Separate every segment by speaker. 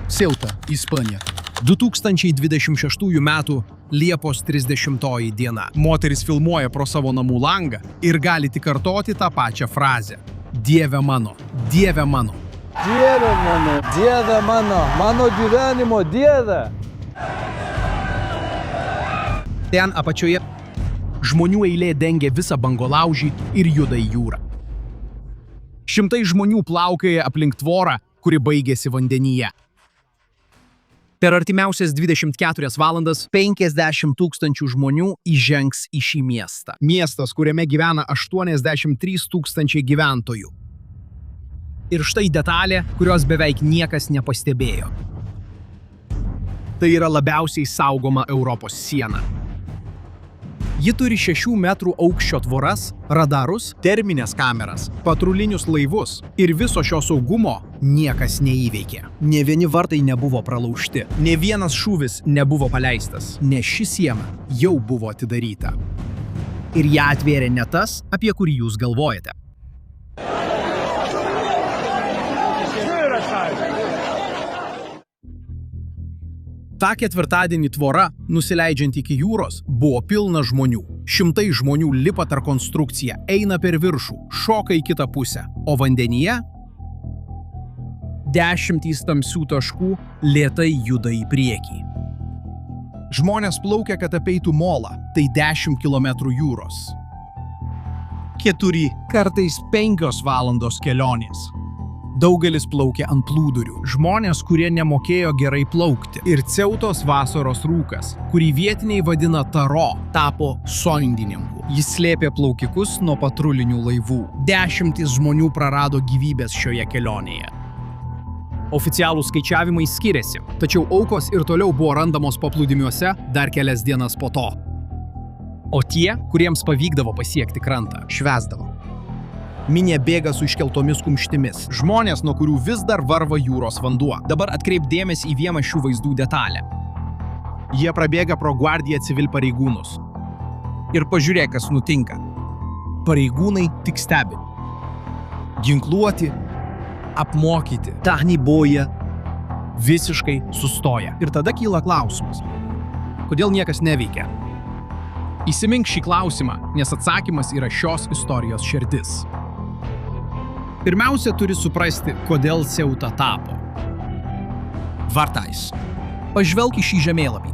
Speaker 1: Ceuta, Ispanija. 2026 metų Liepos 30 diena. Moteris filmuoja pro savo namų langą ir gali tik kartoti tą pačią frazę. Dieve mano, Dieve mano.
Speaker 2: Dieve mano, Dieve mano, mano gyvenimo Dieve.
Speaker 1: Ten apačioje žmonių eilė dengia visą bangolaužį ir juda į jūrą. Šimtai žmonių plaukioja aplink tvorą, kuri baigėsi vandenyje. Per artimiausias 24 valandas 50 000 žmonių įžengs į šį miestą. Miestas, kuriame gyvena 83 000 gyventojų. Ir štai detalė, kurios beveik niekas nepastebėjo. Tai yra labiausiai saugoma Europos siena. Ji turi 6 metrų aukščio tvoras, radarus, terminės kameras, patrulinius laivus ir viso šio saugumo niekas neįveikė. Nė vieni vartai nebuvo pralaužti, nė vienas šūvis nebuvo paleistas, nes ši siena jau buvo atidaryta. Ir ją atvėrė ne tas, apie kurį jūs galvojate. Ta ketvirtadienį tvora, nusileidžiant iki jūros, buvo pilna žmonių. Šimtai žmonių lipa per konstrukciją, eina per viršų, šoka į kitą pusę, o vandenyje 10 tamsių taškų lėtai juda į priekį. Žmonės plaukia, kad apeitų molą, tai 10 km jūros. 4, kartais 5 valandos kelionės. Daugelis plaukė ant plūdurių. Žmonės, kurie nemokėjo gerai plaukti. Ir Ceutos vasaros rūkas, kurį vietiniai vadina Taro, tapo soindininku. Jis slėpė plaukikus nuo patrulinių laivų. 10 žmonių prarado gyvybės šioje kelionėje. Oficialūs skaičiavimai skiriasi, tačiau aukos ir toliau buvo randamos paplūdimiuose dar kelias dienas po to. O tie, kuriems pavykdavo pasiekti krantą, švęsdavo. Minė bėga su iškeltomis kumštimis. Žmonės, nuo kurių vis dar varva jūros vanduo. Dabar atkreip dėmesį į vieną šių vaizdų detalę. Jie prabėga pro Guardia Civil pareigūnus. Ir pažiūrėk, kas nutinka. Pareigūnai tik stebi. Ginkluoti, apmokyti, tarnyboje, visiškai sustoja. Ir tada kyla klausimas. Kodėl niekas neveikia? Įsimink šį klausimą, nes atsakymas yra šios istorijos širdis. Pirmiausia, turi suprasti, kodėl Ceuta tapo vartais. Pažvelk į šį žemėlapį.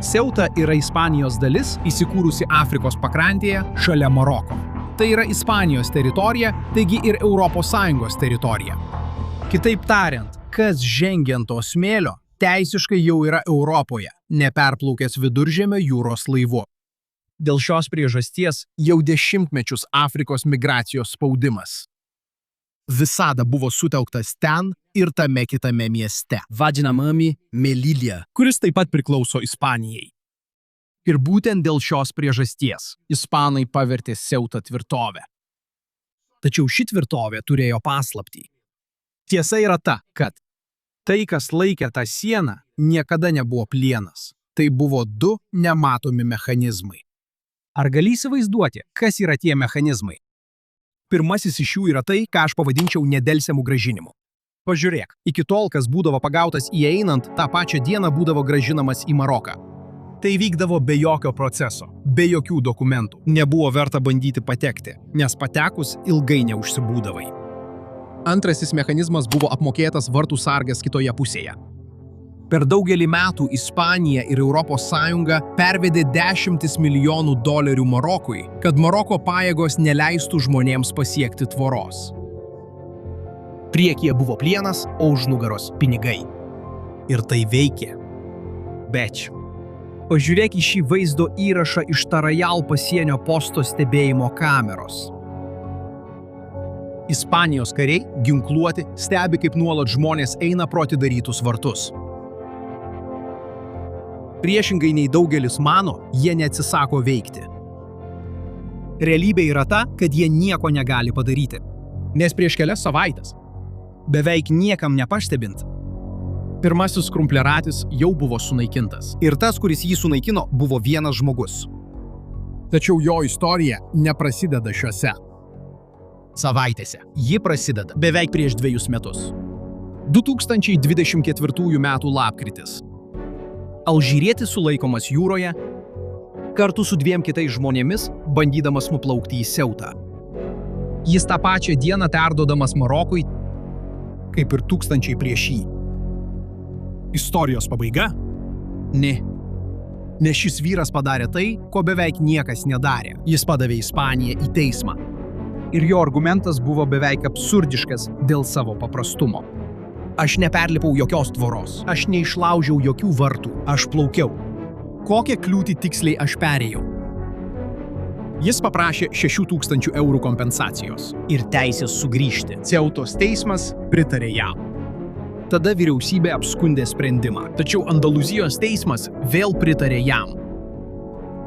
Speaker 1: Ceuta yra Ispanijos dalis, įsikūrusi Afrikos pakrantėje šalia Maroko. Tai yra Ispanijos teritorija, taigi ir ES teritorija. Kitaip tariant, kas žengia ant to smėlio, teisiškai jau yra Europoje, neperplaukęs Viduržemio jūros laivu. Dėl šios priežasties jau dešimtmečius Afrikos migracijos spaudimas visada buvo sutelktas ten ir tame kitame mieste, vadinamame Melilla, kuris taip pat priklauso Ispanijai. Ir būtent dėl šios priežasties ispanai pavertė Ceutą tvirtovę. Tačiau ši tvirtovė turėjo paslaptį. Tiesa yra ta, kad tai, kas laikė tą sieną, niekada nebuvo plienas. Tai buvo 2 nematomi mechanizmai. Ar gali įsivaizduoti, kas yra tie mechanizmai? Pirmasis iš jų yra tai, ką aš pavadinčiau nedelsiamu grąžinimu. Pažiūrėk, iki tol, kas būdavo pagautas įeinant, tą pačią dieną būdavo grąžinamas į Maroką. Tai vykdavo be jokio proceso, be jokių dokumentų. Nebuvo verta bandyti patekti, nes patekus ilgai neužsibūdavai. Antrasis mechanizmas buvo apmokėtas vartų sargas kitoje pusėje. Per daugelį metų Ispanija ir ES pervedė $10 milijonų Marokui, kad Maroko pajėgos neleistų žmonėms pasiekti tvoros. Priekyje buvo plienas, o už nugaros pinigai. Ir tai veikė. Bet pažiūrėk į šį vaizdo įrašą iš Tarajal pasienio posto stebėjimo kameros. Ispanijos kariai, ginkluoti, stebi, kaip nuolat žmonės eina pro atidarytus vartus. Priešingai nei daugelis mano, jie neatsisako veikti. Realybė yra ta, kad jie nieko negali padaryti. Nes prieš kelias savaitės, beveik niekam nepastebint, pirmasis krumpliaratis jau buvo sunaikintas. Ir tas, kuris jį sunaikino, buvo vienas žmogus. Tačiau jo istorija neprasideda šiuose savaitėse. Ji prasideda beveik prieš 2 metus. 2024 m. lapkritis. Alžyrietis sulaikomas jūroje kartu su 2 kitais žmonėmis, bandydamas nuplaukti į Ceutą. Jis tą pačią dieną perduodamas Marokui, kaip ir tūkstančiai prieš jį. Istorijos pabaiga? Ne. Nes šis vyras padarė tai, ko beveik niekas nedarė. Jis padavė Ispaniją į teismą. Ir jo argumentas buvo beveik absurdiškas dėl savo paprastumo. Aš neperlipau jokios tvoros, aš neišlaužiau jokių vartų, aš plaukiau. Kokią kliūtį tiksliai aš perėjau? Jis paprašė 6 000 eurų kompensacijos ir teisės sugrįžti. Ceutos teismas pritarė jam. Tada vyriausybė apskundė sprendimą, tačiau Andalūzijos teismas vėl pritarė jam.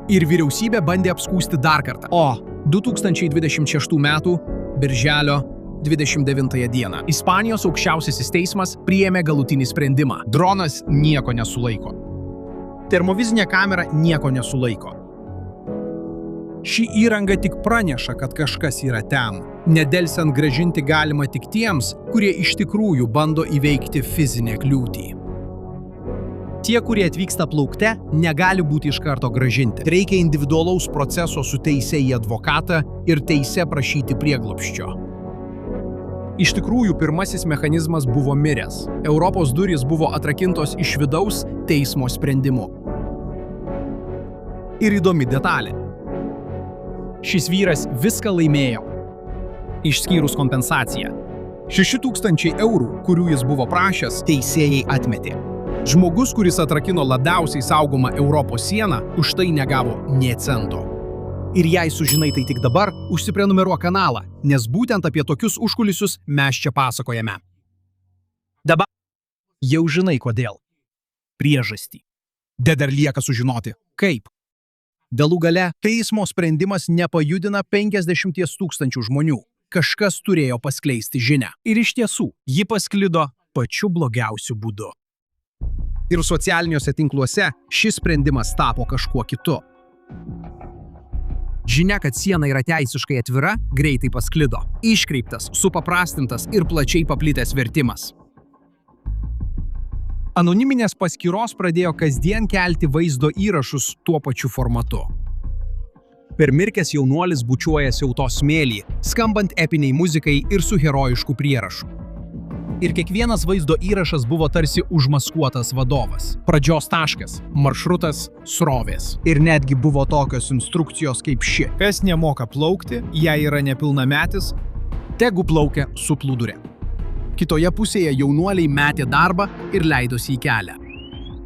Speaker 1: Ir vyriausybė bandė apskųsti dar kartą. O 2026 m. birželio 29 dieną Ispanijos aukščiausiasis teismas priėmė galutinį sprendimą. Dronas nieko nesulaiko. Termovizinė kamera nieko nesulaiko. Ši įranga tik praneša, kad kažkas yra ten. Nedelsiant grąžinti galima tik tiems, kurie iš tikrųjų bando įveikti fizinę kliūtį. Tie, kurie atvyksta plaukte, negali būti iš karto grąžinti. Reikia individualaus proceso su teise į advokatą ir teise prašyti prieglobsčio. Iš tikrųjų, pirmasis mechanizmas buvo miręs. Europos durys buvo atrakintos iš vidaus teismo sprendimu. Ir įdomi detalė. Šis vyras viską laimėjo, išskyrus kompensaciją. 6 000 eurų, kurių jis buvo prašęs, teisėjai atmetė. Žmogus, kuris atrakino labiausiai saugomą Europos sieną, už tai negavo nė cento. Ir jei sužinai tai tik dabar, užsiprenumeruok kanalą, nes būtent apie tokius užkulisius mes čia pasakojame. Dabar jau žinai kodėl. Priežastį. Dar lieka sužinoti, kaip. Galų gale, teismo sprendimas nepajudina 50 000 žmonių. Kažkas turėjo paskleisti žinią. Ir iš tiesų, ji pasklido pačiu blogiausiu būdu. Ir socialiniuose tinkluose šis sprendimas tapo kažkuo kitu. Žinia, kad siena yra teisiškai atvira, greitai pasklido. Iškreiptas, supaprastintas ir plačiai paplitęs vertimas. Anoniminės paskyros pradėjo kasdien kelti vaizdo įrašus tuo pačiu formatu. Permirkęs jaunuolis bučiuoja Ceutos smėlį, skambant epiniai muzikai ir su herojišku prierašu. Ir kiekvienas vaizdo įrašas buvo tarsi užmaskuotas vadovas. Pradžios taškas, maršrutas, srovės. Ir netgi buvo tokios instrukcijos kaip ši. Kas nemoka plaukti, jei yra nepilnametis, tegu plaukia su plūdure. Kitoje pusėje jaunuoliai metė darbą ir leidosi į kelią.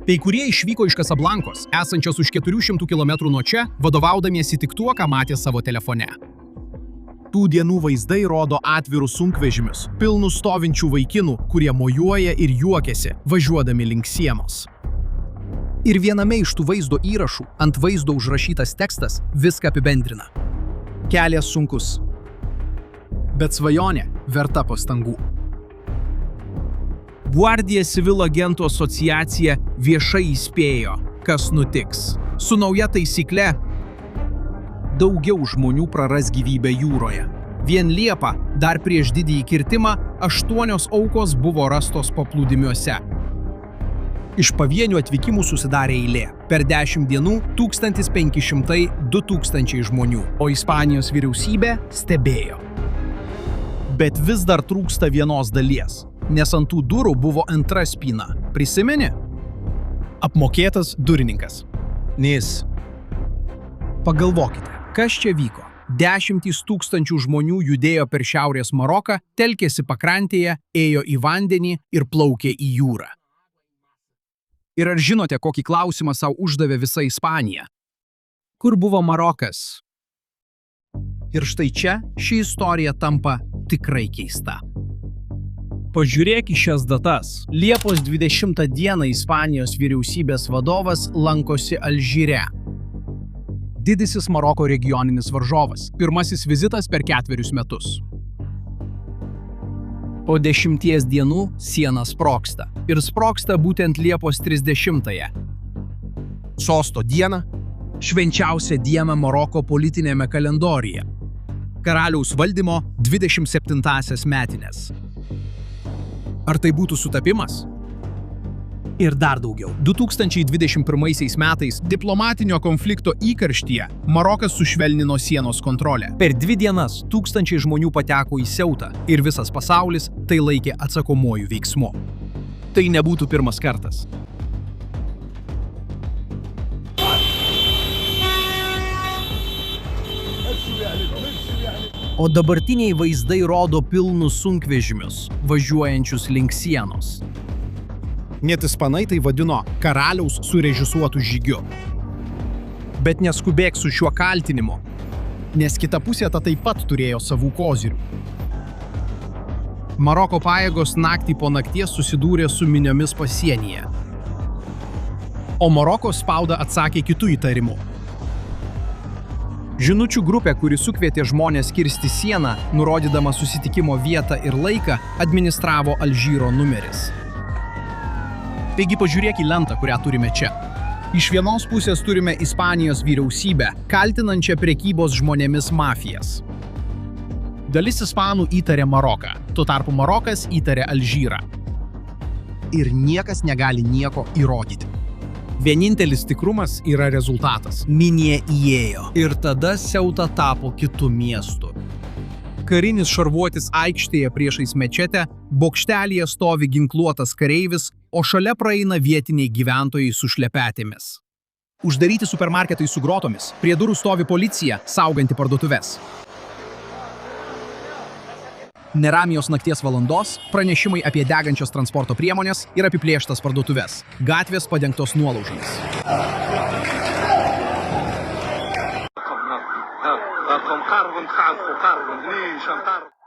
Speaker 1: Kai kurie išvyko iš Kasablankos, esančios už 400 km nuo čia, vadovaudamiesi tik tuo, ką matė savo telefone. Tų dienų vaizdai rodo atvirus sunkvežimius, pilnus stovinčių vaikinų, kurie mojuoja ir juokiasi, važiuodami link sienos. Ir viename iš tų vaizdo įrašų ant vaizdo užrašytas tekstas viską apibendrina. Kelias sunkus, bet svajonė verta pastangų. Guardia Civil agentų asociacija viešai įspėjo, kas nutiks. Su nauja taisykle daugiau žmonių praras gyvybę jūroje. Vien Liepą, dar prieš didįjį kirtimą, 8 aukos buvo rastos paplūdimiuose. Iš pavienių atvykimų susidarė eilė. Per 10 dienų 1500–2000 žmonių, o Ispanijos vyriausybė stebėjo. Bet vis dar trūksta vienos dalies, nes ant tų durų buvo antra spyna. Prisimeni? Apmokėtas durininkas. Nes pagalvokite, kas čia vyko. 10 000 žmonių judėjo per šiaurės Maroką, telkėsi pakrantėje, ėjo į vandenį ir plaukė į jūrą. Ir ar žinote, kokį klausimą savo uždavė visa Ispanija? Kur buvo Marokas? Ir štai čia ši istorija tampa tikrai keista. Pažiūrėk į šias datas. Liepos 20 dieną Ispanijos vyriausybės vadovas lankosi Alžyre. Didysis Maroko regioninis varžovas. Pirmasis vizitas per 4 metus. Po 10 dienų siena sprogsta. Ir sprogsta būtent Liepos 30-ąją. Sosto dieną, švenčiausią dieną Maroko politinėme kalendoriuje. Karaliaus valdymo 27-asias metinės. Ar tai būtų sutapimas? Ir dar daugiau. 2021 metais diplomatinio konflikto įkarštyje Marokas sušvelnino sienos kontrolę. Per 2 dienas tūkstančiai žmonių pateko į Ceutą ir visas pasaulis tai laikė atsakomuoju veiksmu. Tai nebūtų pirmas kartas. O dabartiniai vaizdai rodo pilnus sunkvežimius, važiuojančius link sienos. Net ispanai tai vadino karaliaus surežisuotų žygiu. Bet neskubėk su šiuo kaltinimu, nes kita pusė taip pat turėjo savų kozirių. Maroko pajėgos naktį po nakties susidūrė su miniomis pasienyje. O Maroko spauda atsakė kitų įtarimų. Žinučių grupė, kuri sukvietė žmonės kirsti sieną, nurodydama susitikimo vietą ir laiką, administravo Alžyro numeris. Taigi pažiūrėk į lentą, kurią turime čia. Iš vienos pusės turime Ispanijos vyriausybę, kaltinančią prekybos žmonėmis mafijas. Dalis ispanų įtarė Maroką, tuo tarpu Marokas įtarė Alžyrą. Ir niekas negali nieko įrodyti. Vienintelis tikrumas yra rezultatas. Minė įėjo. Ir tada Ceuta tapo kitu miestu. Karinis šarvuotis aikštėje priešais mečetę, bokštelyje stovi ginkluotas kareivis, o šalia praeina vietiniai gyventojai su šlepetėmis. Uždaryti supermarketai su grotomis, prie durų stovi policija, sauganti parduotuves. Neramios nakties valandos, pranešimai apie degančias transporto priemonės ir apiplėštas parduotuves. Gatvės padengtos nuolaužomis.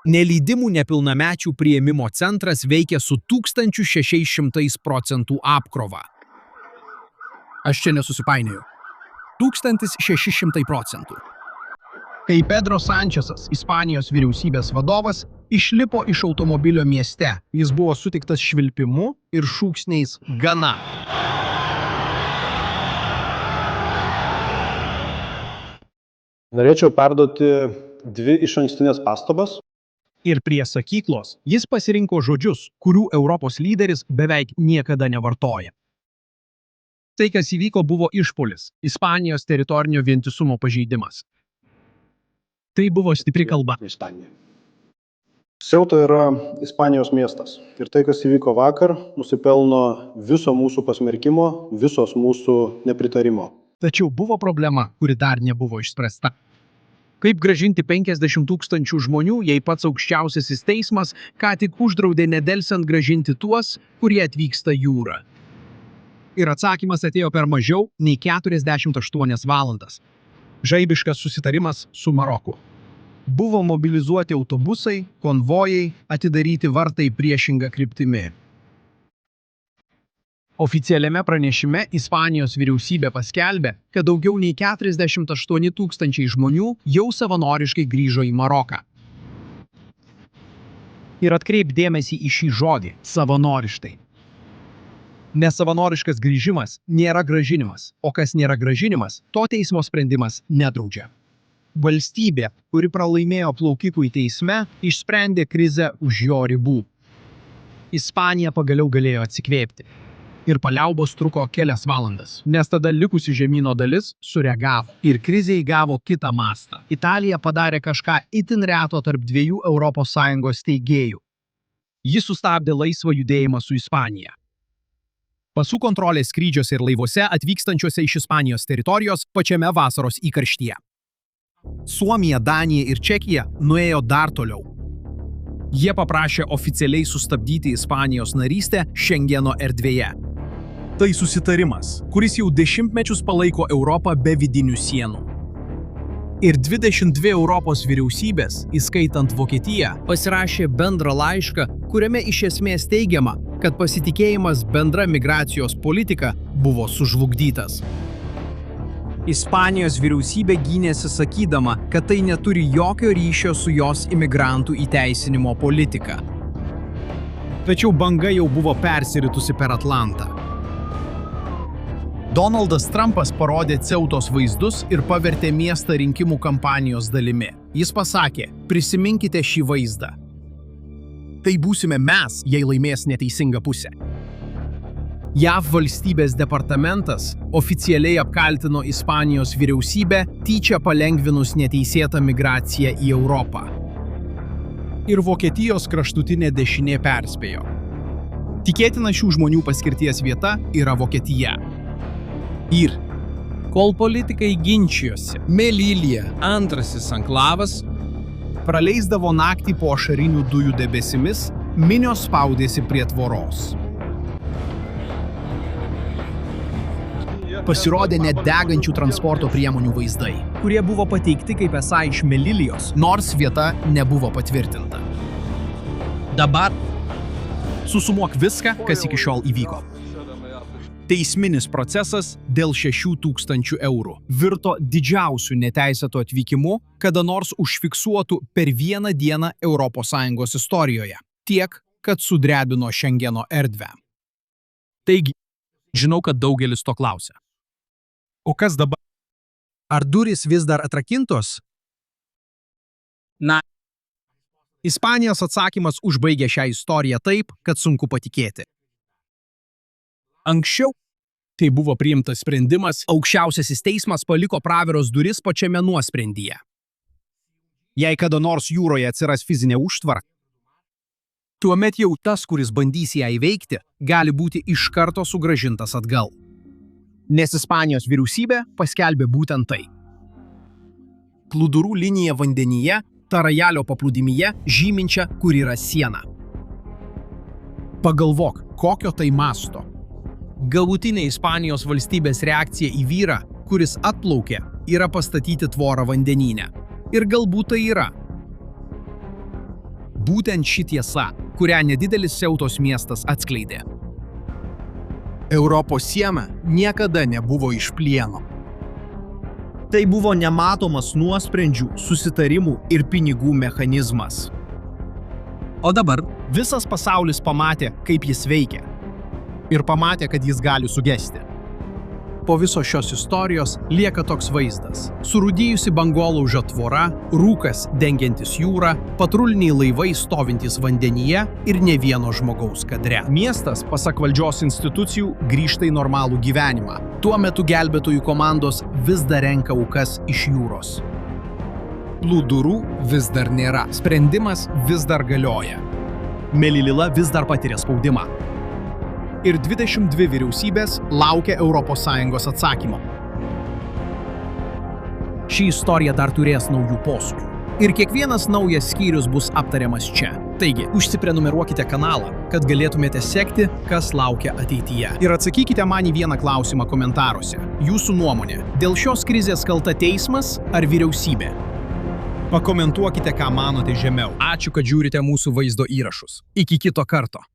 Speaker 1: Nelydimų nepilnamečių priėmimo centras veikia su 1600% apkrova. Aš čia nesusipainioju. 1600%. Kai Pedro Sančesas, Ispanijos vyriausybės vadovas, išlipo iš automobilio mieste, jis buvo sutiktas švilpimu ir šūksniais "Gana".
Speaker 3: Norėčiau perduoti 2 išankstinės pastabas.
Speaker 1: Ir prie sakyklos jis pasirinko žodžius, kurių Europos lyderis beveik niekada nevartoja. Tai, kas įvyko, buvo išpuolis, Ispanijos teritorinio vientisumo pažeidimas. Tai buvo stipri kalba.
Speaker 3: Ceuta yra Ispanijos miestas. Ir tai, kas įvyko vakar, nusipelno viso mūsų pasmerkimo, visos mūsų nepritarimo.
Speaker 1: Tačiau buvo problema, kuri dar nebuvo išspręsta. Kaip grąžinti 50 000 žmonių, jei pats aukščiausiasis teismas ką tik uždraudė nedelsiant grąžinti tuos, kurie atvyksta jūra. Ir atsakymas atėjo per mažiau nei 48 valandas. Žaibiškas susitarimas su Maroku. Buvo mobilizuoti autobusai, konvojai, atidaryti vartai priešinga kryptimi. Oficialiame pranešime Ispanijos vyriausybė paskelbė, kad daugiau nei 48 000 žmonių jau savanoriškai grįžo į Maroką. Ir atkreip dėmesį į šį žodį – savanoriškai. Nesavanoriškas grįžimas nėra grąžinimas, o kas nėra grąžinimas, to teismo sprendimas nedraudžia. Valstybė, kuri pralaimėjo plaukikui teisme, išsprendė krizę už jo ribų. Ispanija pagaliau galėjo atsikvėpti. Ir paliaubos truko kelias valandas, nes tada likusi žemyno dalis sureagavo ir krizė įgavo kitą mastą. Italija padarė kažką itin reto tarp 2 ES steigėjų. Ji sustabdė laisvą judėjimą su Ispanija. Pasų kontrolės skrydžiuose ir laivuose atvykstančiuose iš Ispanijos teritorijos pačiame vasaros įkarštyje. Suomija, Danija ir Čekija nuėjo dar toliau. Jie paprašė oficialiai sustabdyti Ispanijos narystę Šengeno erdvėje. Tai susitarimas, kuris jau dešimtmečius palaiko Europą be vidinių sienų. Ir 22 Europos vyriausybės, įskaitant Vokietiją, pasirašė bendrą laišką, kuriame iš esmės teigiama, kad pasitikėjimas bendra migracijos politika buvo sužlugdytas. Ispanijos vyriausybė gynėsi sakydama, kad tai neturi jokio ryšio su jos imigrantų įteisinimo politika. Tačiau banga jau buvo persiritusi per Atlantą. Donaldas Trumpas parodė Ceutos vaizdus ir pavertė miestą rinkimų kampanijos dalimi. Jis pasakė, prisiminkite šį vaizdą. Tai būsime mes, jei laimės neteisinga pusė. JAV valstybės departamentas oficialiai apkaltino Ispanijos vyriausybę tyčia palengvinus neteisėtą migraciją į Europą. Ir Vokietijos kraštutinė dešinė perspėjo. Tikėtina šių žmonių paskirties vieta yra Vokietija. Ir kol politikai ginčijosi, Melilija, antrasis anklavas, praleisdavo naktį po ašarinių dujų debesimis, minios spaudėsi prie tvoros. Pasirodė net degančių transporto priemonių vaizdai, kurie buvo pateikti kaip esą iš Melilijos, nors vieta nebuvo patvirtinta. Dabar susumuok viską, kas iki šiol įvyko. Teisminis procesas dėl 6 000 eurų virto didžiausiu neteisėtu atvykimu, kada nors užfiksuotų per vieną dieną ES istorijoje. Tiek, kad sudrebino Šengeno erdvę. Taigi, žinau, kad daugelis to klausia. O kas dabar? Ar durys vis dar atrakintos? Na, Ispanijos atsakymas užbaigė šią istoriją taip, kad sunku patikėti. Anksčiau tai buvo priimtas sprendimas, aukščiausiasis teismas paliko praviros duris pačiame nuosprendyje. Jei kada nors jūroje atsiras fizinė užtvara, tuomet jau tas, kuris bandys ją įveikti, gali būti iš karto sugrąžintas atgal. Nes Ispanijos vyriausybė paskelbė būtent tai. Plūdurų linija vandenyje, Tarajalio paplūdimyje, žyminčia, kur yra siena. Pagalvok, kokio tai masto. Galutinė Ispanijos valstybės reakcija į vyrą, kuris atplaukė, yra pastatyti tvorą vandenyne. Ir galbūt tai yra. Būtent ši tiesa, kurią nedidelis Ceutos miestas atskleidė. Europos siena niekada nebuvo iš plieno. Tai buvo nematomas nuosprendžių, susitarimų ir pinigų mechanizmas. O dabar visas pasaulis pamatė, kaip jis veikia. Ir pamatė, kad jis gali sugesti. Po viso šios istorijos lieka toks vaizdas. Surūdijusi bangolaužio tvora, rūkas dengiantis jūrą, patruliniai laivai stovintys vandenyje ir ne vieno žmogaus kadre. Miestas, pasak valdžios institucijų, grįžta į normalų gyvenimą. Tuo metu gelbėtojų komandos vis dar renka aukas iš jūros. Plūdurų vis dar nėra. Sprendimas vis dar galioja. Melilila vis dar patiria spaudimą. Ir 22 vyriausybės laukia ES atsakymo. Ši istorija dar turės naujų posūkių. Ir kiekvienas naujas skyrius bus aptariamas čia. Taigi, užsiprenumeruokite kanalą, kad galėtumėte sekti, kas laukia ateityje. Ir atsakykite man į vieną klausimą komentaruose. Jūsų nuomonė, dėl šios krizės kalta teismas ar vyriausybė? Pakomentuokite, ką manote žemiau. Ačiū, kad žiūrite mūsų vaizdo įrašus. Iki kito karto.